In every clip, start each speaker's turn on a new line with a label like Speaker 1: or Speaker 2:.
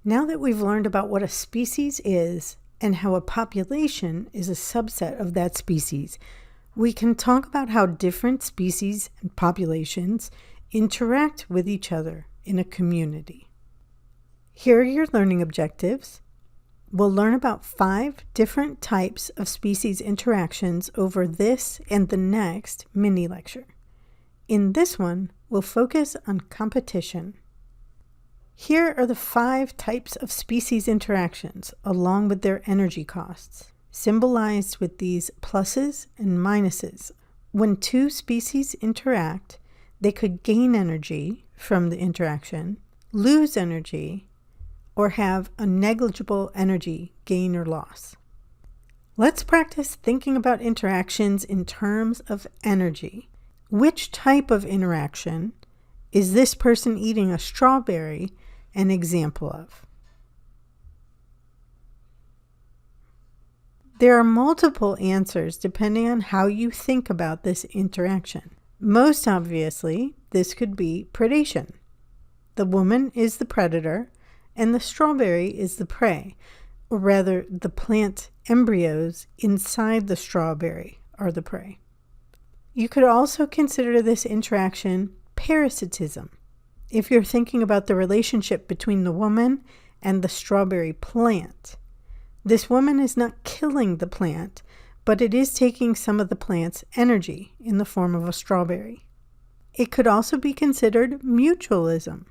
Speaker 1: Now that we've learned about what a species is and how a population is a subset of that species, we can talk about how different species and populations interact with each other in a community. Here are your learning objectives. We'll learn about 5 different types of species interactions over this and the next mini lecture. In this one, we'll focus on competition. Here are the 5 types of species interactions, along with their energy costs, symbolized with these pluses and minuses. When 2 species interact, they could gain energy from the interaction, lose energy, or have a negligible energy gain or loss. Let's practice thinking about interactions in terms of energy. Which type of interaction is this person eating a strawberry an example of? There are multiple answers depending on how you think about this interaction. Most obviously, this could be predation. The woman is the predator and the strawberry is the prey, or rather the plant embryos inside the strawberry are the prey. You could also consider this interaction parasitism. If you're thinking about the relationship between the woman and the strawberry plant, this woman is not killing the plant, but it is taking some of the plant's energy in the form of a strawberry. It could also be considered mutualism.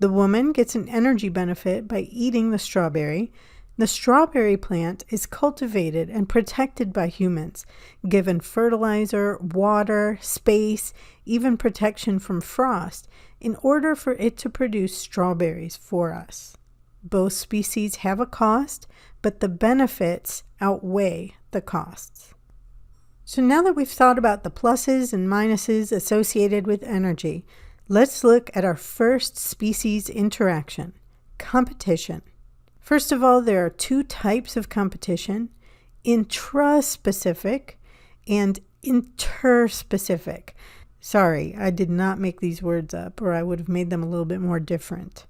Speaker 1: The woman gets an energy benefit by eating the strawberry. The strawberry plant is cultivated and protected by humans, given fertilizer, water, space, even protection from frost, in order for it to produce strawberries for us. Both species have a cost, but the benefits outweigh the costs. So now that we've thought about the pluses and minuses associated with energy, let's look at our first species interaction, competition. First of all, there are 2 types of competition, intraspecific and interspecific. Sorry, I did not make these words up, or I would have made them a little bit more different.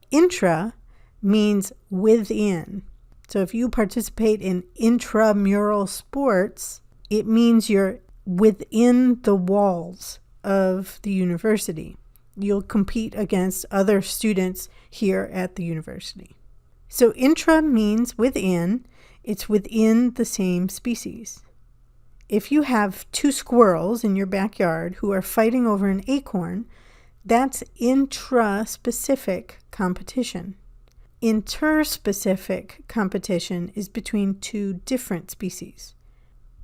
Speaker 1: Intra means within. So if you participate in intramural sports, it means you're within the walls of the university. You'll compete against other students here at the university. So intra means within. It's within the same species. If you have 2 squirrels in your backyard who are fighting over an acorn, that's intraspecific competition. Interspecific competition is between 2 different species.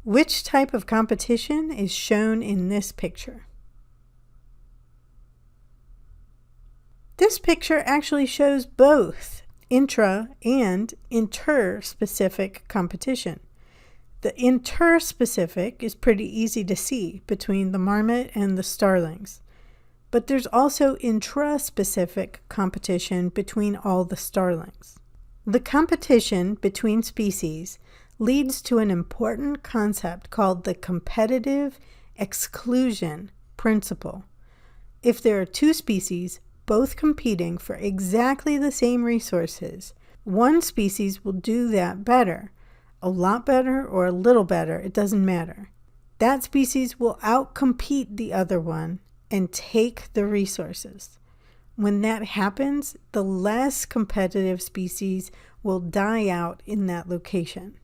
Speaker 1: Which type of competition is shown in this picture? This picture actually shows both intra and interspecific competition. The interspecific is pretty easy to see between the marmot and the starlings. But there's also intraspecific competition between all the starlings. The competition between species leads to an important concept called the competitive exclusion principle. If there are 2 species both competing for exactly the same resources, one species will do that better, a lot better or a little better, it doesn't matter. That species will outcompete the other one and take the resources. When that happens, the less competitive species will die out in that location.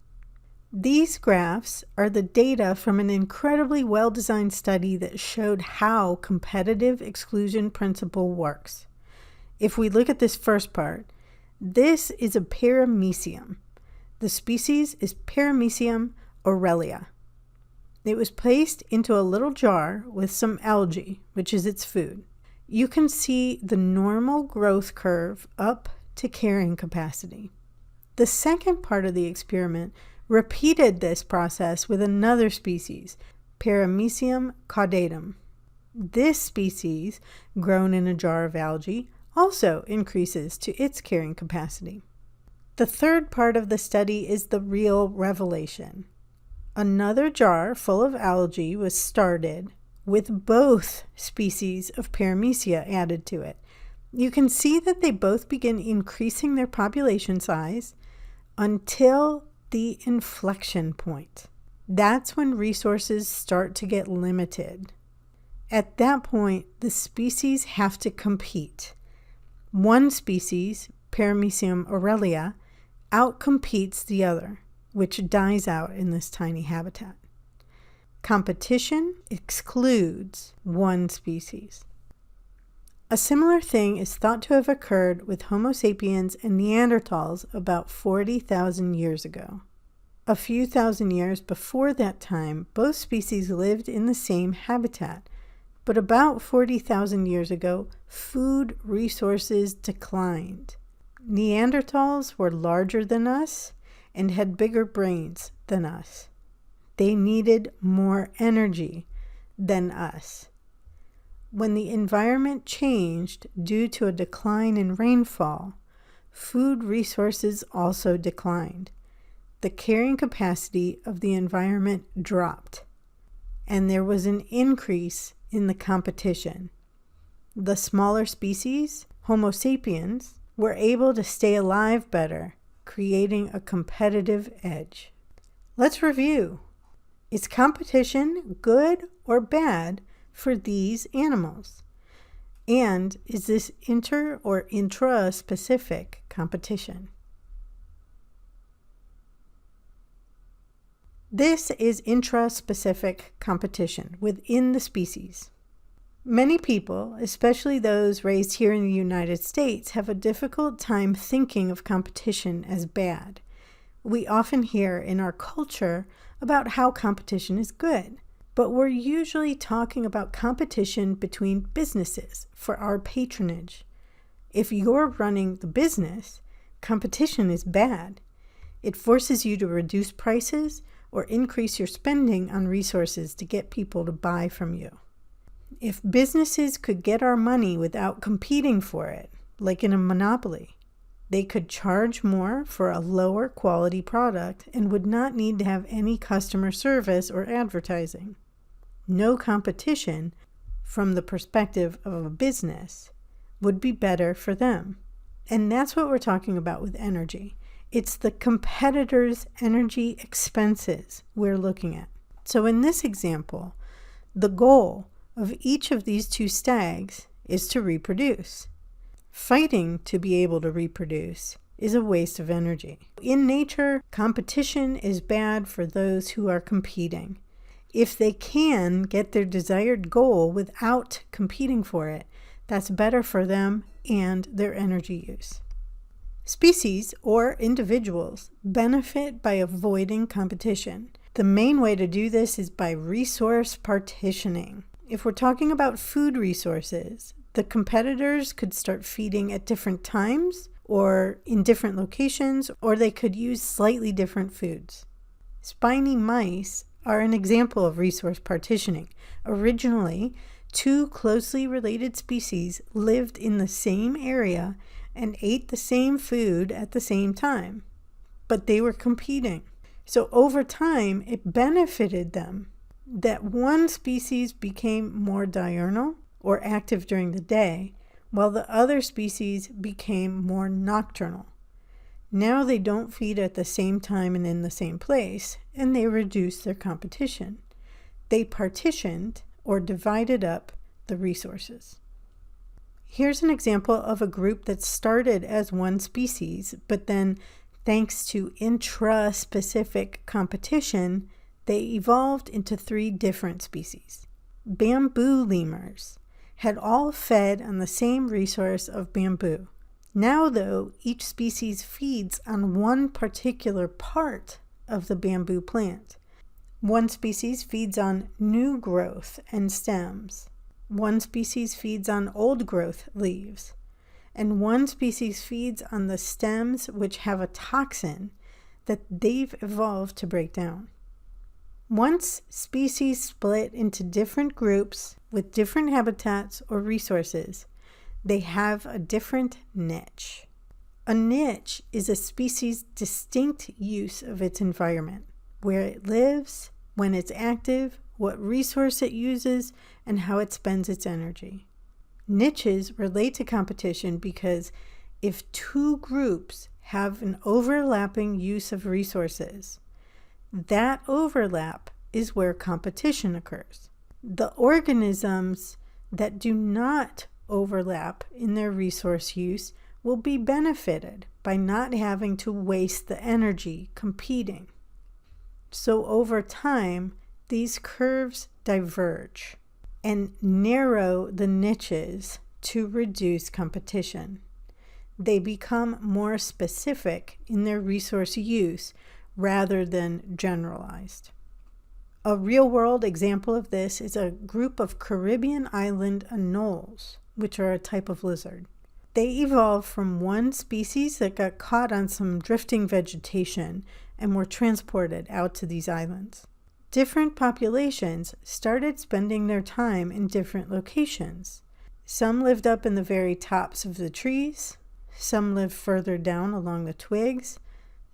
Speaker 1: These graphs are the data from an incredibly well-designed study that showed how competitive exclusion principle works. If we look at this first part, this is a paramecium. The species is Paramecium aurelia. It was placed into a little jar with some algae, which is its food. You can see the normal growth curve up to carrying capacity. The second part of the experiment repeated this process with another species, Paramecium caudatum. This species, grown in a jar of algae, also increases to its carrying capacity. The third part of the study is the real revelation. Another jar full of algae was started with both species of Paramecia added to it. You can see that they both begin increasing their population size until the inflection point. That's when resources start to get limited. At that point, the species have to compete. One species, Paramecium aurelia, outcompetes the other, which dies out in this tiny habitat. Competition excludes one species. A similar thing is thought to have occurred with Homo sapiens and Neanderthals about 40,000 years ago. A few thousand years before that time, both species lived in the same habitat, but about 40,000 years ago, food resources declined. Neanderthals were larger than us and had bigger brains than us. They needed more energy than us. When the environment changed due to a decline in rainfall, food resources also declined. The carrying capacity of the environment dropped, and there was an increase in the competition. The smaller species, Homo sapiens, were able to stay alive better, creating a competitive edge. Let's review. Is competition good or bad for these animals? And is this inter- or intra-specific competition? This is intra-specific competition within the species. Many people, especially those raised here in the United States, have a difficult time thinking of competition as bad. We often hear in our culture about how competition is good, but we're usually talking about competition between businesses for our patronage. If you're running the business, competition is bad. It forces you to reduce prices or increase your spending on resources to get people to buy from you. If businesses could get our money without competing for it, like in a monopoly, they could charge more for a lower quality product and would not need to have any customer service or advertising. No competition, from the perspective of a business, would be better for them. And that's what we're talking about with energy. It's the competitor's energy expenses we're looking at. So in this example, the goal of each of these two stags is to reproduce. Fighting to be able to reproduce is a waste of energy. In nature, competition is bad for those who are competing. If they can get their desired goal without competing for it, that's better for them and their energy use. Species or individuals benefit by avoiding competition. The main way to do this is by resource partitioning. If we're talking about food resources, the competitors could start feeding at different times or in different locations, or they could use slightly different foods. Spiny mice are an example of resource partitioning. Originally, two closely related species lived in the same area and ate the same food at the same time, but they were competing. So over time, it benefited them that one species became more diurnal or active during the day, while the other species became more nocturnal. Now they don't feed at the same time and in the same place, and they reduced their competition. They partitioned or divided up the resources. Here's an example of a group that started as one species, but then, thanks to intra-specific competition, they evolved into 3 different species. Bamboo lemurs had all fed on the same resource of bamboo. Now, though, each species feeds on one particular part of the bamboo plant. One species feeds on new growth and stems. One species feeds on old growth leaves. And one species feeds on the stems which have a toxin that they've evolved to break down. Once species split into different groups with different habitats or resources, they have a different niche. A niche is a species' distinct use of its environment, where it lives, when it's active, what resource it uses, and how it spends its energy. Niches relate to competition because if two groups have an overlapping use of resources, that overlap is where competition occurs. The organisms that do not overlap in their resource use will be benefited by not having to waste the energy competing. So over time, these curves diverge and narrow the niches to reduce competition. They become more specific in their resource use rather than generalized. A real-world example of this is a group of Caribbean island anoles, which are a type of lizard. They evolved from one species that got caught on some drifting vegetation and were transported out to these islands. Different populations started spending their time in different locations. Some lived up in the very tops of the trees, some lived further down along the twigs,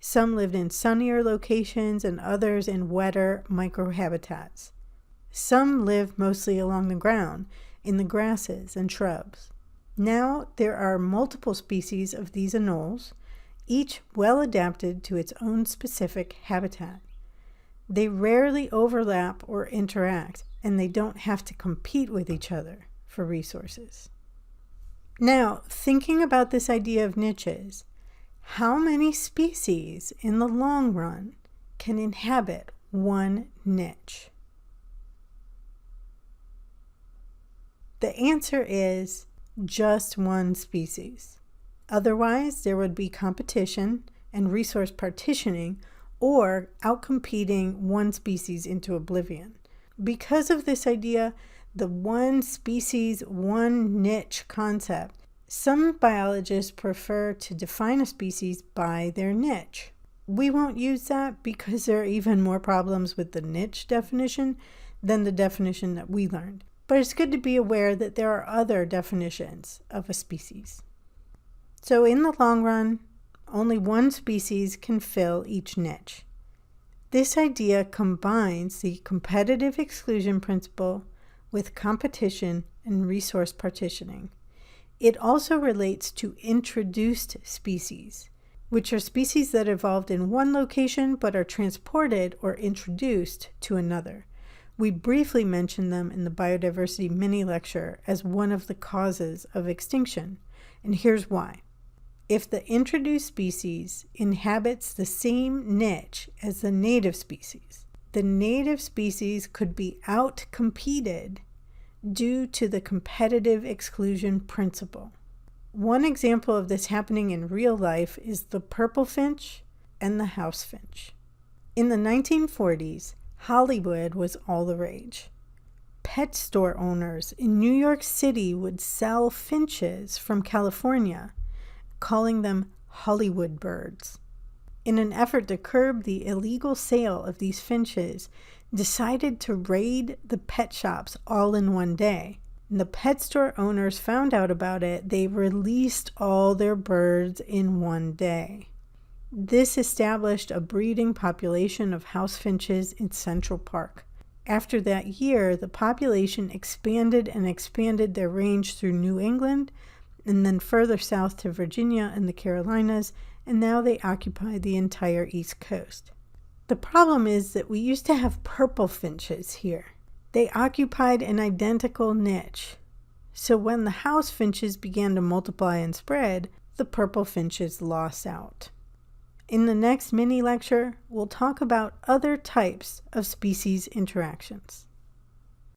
Speaker 1: some lived in sunnier locations and others in wetter microhabitats. Some lived mostly along the ground, in the grasses and shrubs. Now there are multiple species of these anoles, each well adapted to its own specific habitat. They rarely overlap or interact, and they don't have to compete with each other for resources. Now, thinking about this idea of niches, how many species in the long run can inhabit one niche? The answer is just one species. Otherwise, there would be competition and resource partitioning or outcompeting one species into oblivion. Because of this idea, the one species, one niche concept, some biologists prefer to define a species by their niche. We won't use that because there are even more problems with the niche definition than the definition that we learned. But it's good to be aware that there are other definitions of a species. So in the long run, only one species can fill each niche. This idea combines the competitive exclusion principle with competition and resource partitioning. It also relates to introduced species, which are species that evolved in one location but are transported or introduced to another. We briefly mentioned them in the biodiversity mini-lecture as one of the causes of extinction, and here's why. If the introduced species inhabits the same niche as the native species, the native species could be out-competed due to the competitive exclusion principle. One example of this happening in real life is the purple finch and the house finch. In the 1940s, Hollywood was all the rage. Pet store owners in New York City would sell finches from California, calling them Hollywood birds. In an effort to curb the illegal sale of these finches, decided to raid the pet shops all in one day. And the pet store owners found out about it. They released all their birds in one day. This established a breeding population of house finches in Central Park. After that year, the population expanded and expanded their range through New England and then further south to Virginia and the Carolinas, and now they occupy the entire East Coast. The problem is that we used to have purple finches here. They occupied an identical niche. So when the house finches began to multiply and spread, the purple finches lost out. In the next mini lecture, we'll talk about other types of species interactions.